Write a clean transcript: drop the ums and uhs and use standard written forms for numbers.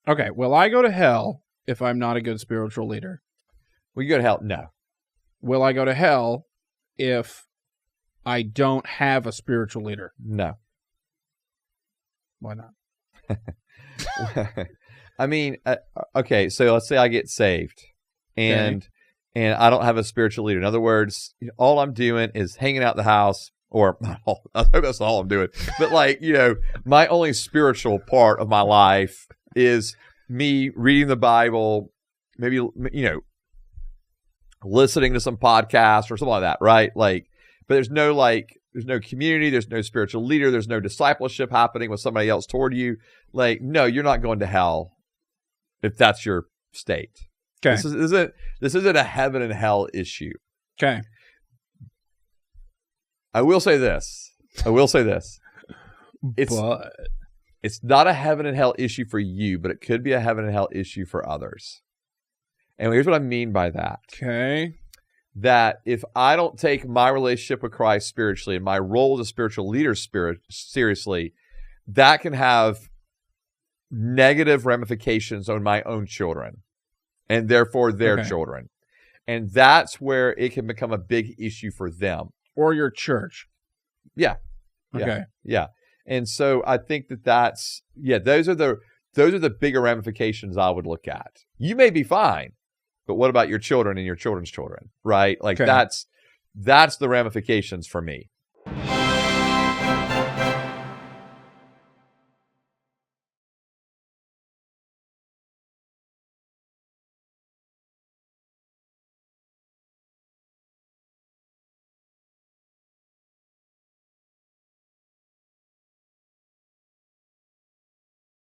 Okay, will I go to hell if I'm not a good spiritual leader? Will you go to hell? No. Will I go to hell if I don't have a spiritual leader? No. Why not? I mean, okay, so let's say I get saved and I don't have a spiritual leader. In other words, all I'm doing is hanging out the house, or I hope that's all I'm doing. But like, my only spiritual part of my life is me reading the Bible, maybe, listening to some podcast or something like that, right? Like, but there's no community, there's no spiritual leader, there's no discipleship happening with somebody else toward you. Like, no, you're not going to hell if that's your state. Okay. This isn't a heaven and hell issue. Okay. I will say this. It's not a heaven and hell issue for you, but it could be a heaven and hell issue for others. And here's what I mean by that. Okay. That if I don't take my relationship with Christ spiritually and my role as a spiritual leader seriously, that can have negative ramifications on my own children and therefore their children. And that's where it can become a big issue for them. Or your church. Yeah. Okay. Yeah. And so I think those are the bigger ramifications I would look at. You may be fine, but what about your children and your children's children, right? Like that's the ramifications for me.